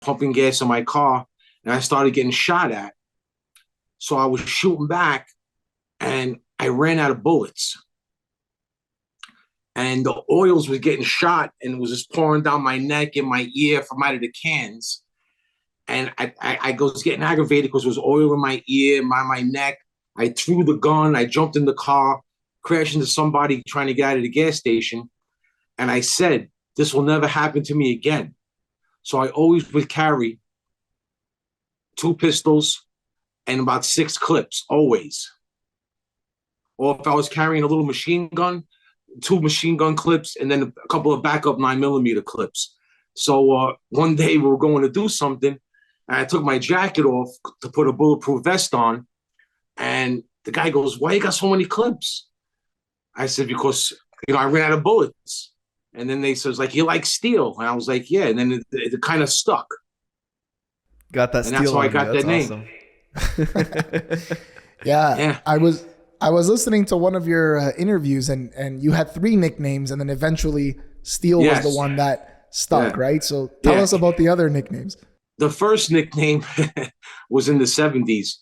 pumping gas in my car, and I started getting shot at. So I was shooting back, and I ran out of bullets. And the oils was getting shot, and it was just pouring down my neck and my ear from out of the cans. And I was getting aggravated because there was oil in my ear, my neck. I threw the gun. I jumped in the car, crashed into somebody trying to get out of the gas station. And I said, this will never happen to me again. So I always would carry 2 pistols and about 6 clips, always. Or if I was carrying a little machine gun, 2 machine gun clips, and then a couple of backup 9mm clips. So one day we were going to do something, and I took my jacket off to put a bulletproof vest on. And the guy goes, why you got so many clips? I said, because, I ran out of bullets. And then they says, like, you like steel? And I was like, yeah. And then it kind of stuck. Got that steel. And that's how I got that name. Awesome. Yeah. I was listening to one of your interviews, and you had 3 nicknames, and then eventually Steel was the one that stuck, right? So tell us about the other nicknames. The first nickname was in the 70s.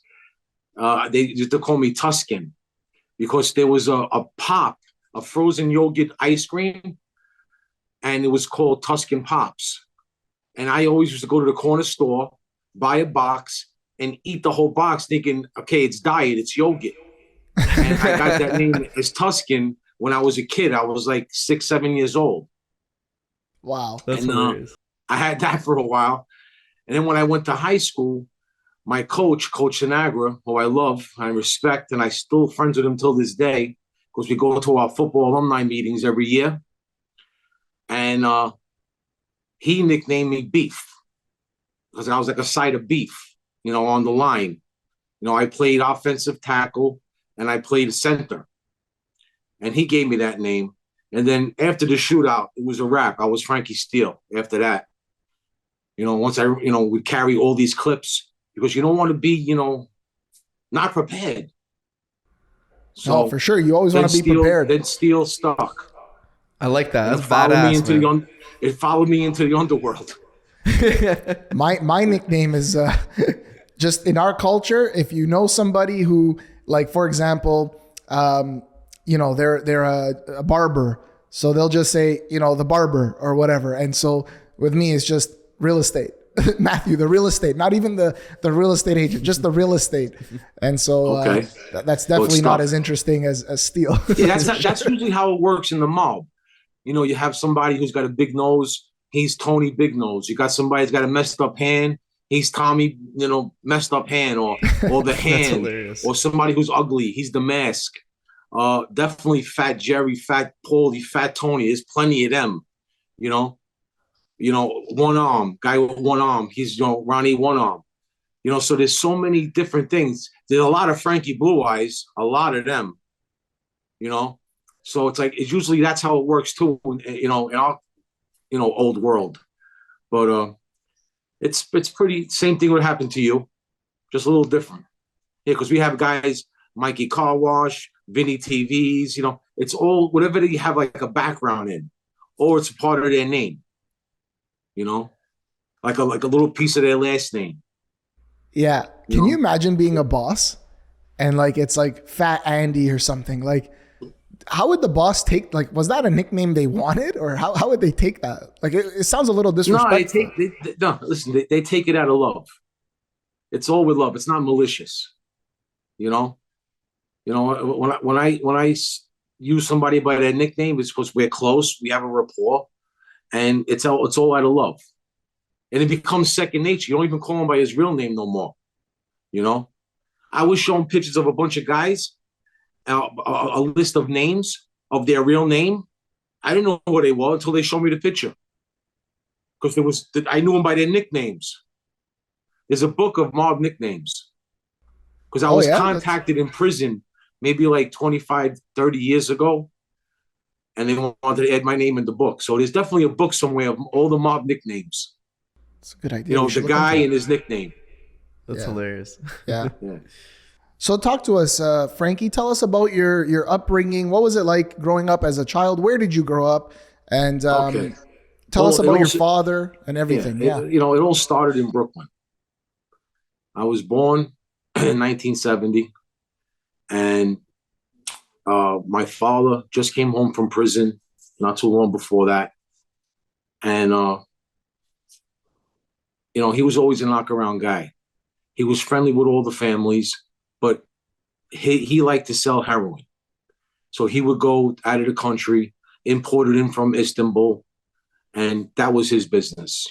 They used to call me Tuscan because there was a pop, a frozen yogurt ice cream, and it was called Tuscan Pops. And I always used to go to the corner store, buy a box, and eat the whole box thinking, okay, it's diet, it's yogurt. And I got that name as Tuscan when I was a kid. I was like 6, 7 years old. Wow. That's hilarious. I had that for a while. And then when I went to high school, my coach, Coach Sinagra, who I love, I respect, and I still friends with him till this day, because we go to our football alumni meetings every year. And he nicknamed me Beef, because I was like a side of beef, on the line. I played offensive tackle, and I played center. And he gave me that name. And then after the shootout, it was a wrap. I was Frankie Steele after that. Once I, would carry all these clips, because you don't want to be, not prepared. So for sure. You always want to be prepared. Then Steele stuck. I like that. That's badass, it followed me into the underworld. My nickname is just in our culture. If you know somebody who, like, for example, they're a barber, so they'll just say, the barber or whatever. And so with me, it's just real estate. Matthew, the real estate, not even the real estate agent, just the real estate. And so that's definitely not as interesting as Steele. Yeah, that's usually how it works in the mob. You have somebody who's got a big nose. He's Tony Big Nose. You got somebody who's got a messed up hand. He's Tommy, messed up hand, or the hand, or somebody who's ugly. He's the mask. Definitely Fat Jerry, Fat Paulie, Fat Tony. There's plenty of them. One arm, guy with one arm. He's, Ronnie One Arm. So there's so many different things. There's a lot of Frankie Blue Eyes, a lot of them. So it's like, it's usually that's how it works too, in our, old world. But it's pretty, same thing would happen to you, just a little different. Yeah, because we have guys, Mikey Car Wash, Vinny TVs, it's all, whatever they have like a background in, or it's a part of their name, like a little piece of their last name. Yeah. Can you imagine being a boss and like, it's like Fat Andy or something? Like, how would the boss take, like, was that a nickname they wanted, or how would they take that? Like, it sounds a little disrespectful. Listen, they take it out of love. It's all with love. It's not malicious. When I use somebody by their nickname, it's because we're close, we have a rapport, and it's all out of love. And it becomes second nature. You don't even call him by his real name no more. I was showing pictures of a bunch of guys, a list of names of their real name. I didn't know who they were until they showed me the picture, because I knew them by their nicknames. There's a book of mob nicknames, because I was contacted in prison maybe like 25, 30 years ago, and they wanted to add my name in the book. So there's definitely a book somewhere of all the mob nicknames. It's a good idea. The guy and his nickname. That's hilarious. Yeah. So talk to us, Frankie. Tell us about your upbringing. What was it like growing up as a child? Where did you grow up? And Tell us about your father and everything. Yeah. It all started in Brooklyn. I was born in 1970, and my father just came home from prison not too long before that. And, he was always a knock-around guy. He was friendly with all the families, but he liked to sell heroin. So he would go out of the country, import it in from Istanbul, and that was his business,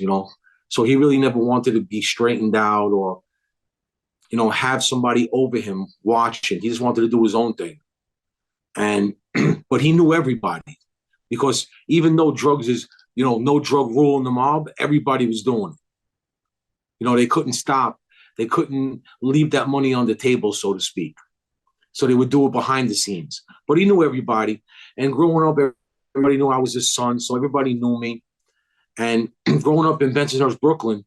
So he really never wanted to be straightened out or, have somebody over him watching. He just wanted to do his own thing. And, but he knew everybody, because even though drugs is, no drug rule in the mob, everybody was doing it. They couldn't stop. They couldn't leave that money on the table, so to speak. So they would do it behind the scenes. But he knew everybody. And growing up, everybody knew I was his son, so everybody knew me. And growing up in Bensonhurst, Brooklyn,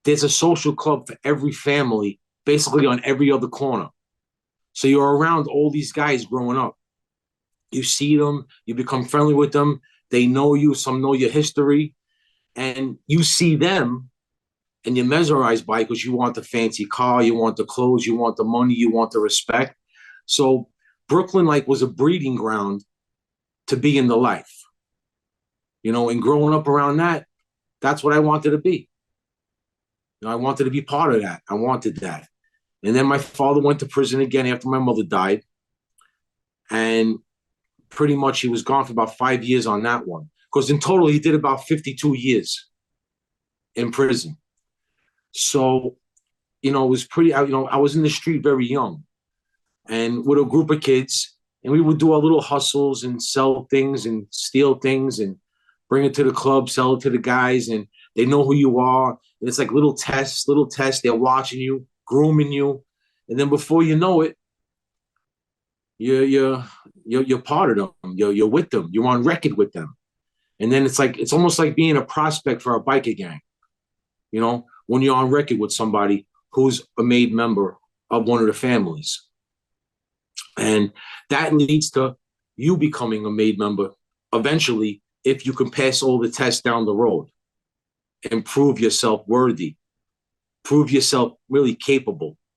there's a social club for every family, basically on every other corner. So you're around all these guys growing up. You see them, you become friendly with them. They know you, some know your history. And you see them, and you're mesmerized by it because you want the fancy car, you want the clothes, you want the money, you want the respect. So Brooklyn was a breeding ground to be in the life. And growing up around that, that's what I wanted to be. I wanted to be part of that. I wanted that. And then my father went to prison again after my mother died. And pretty much he was gone for about 5 years on that one. Because in total, he did about 52 years in prison. So, it was pretty, I was in the street very young and with a group of kids, and we would do our little hustles and sell things and steal things and bring it to the club, sell it to the guys, and they know who you are. And it's like little tests. They're watching you, grooming you. And then before you know it, you're part of them. You're with them. You're on record with them. And then it's almost like being a prospect for a biker gang. When you're on record with somebody who's a made member of one of the families. And that leads to you becoming a made member eventually, if you can pass all the tests down the road and prove yourself worthy, prove yourself really capable.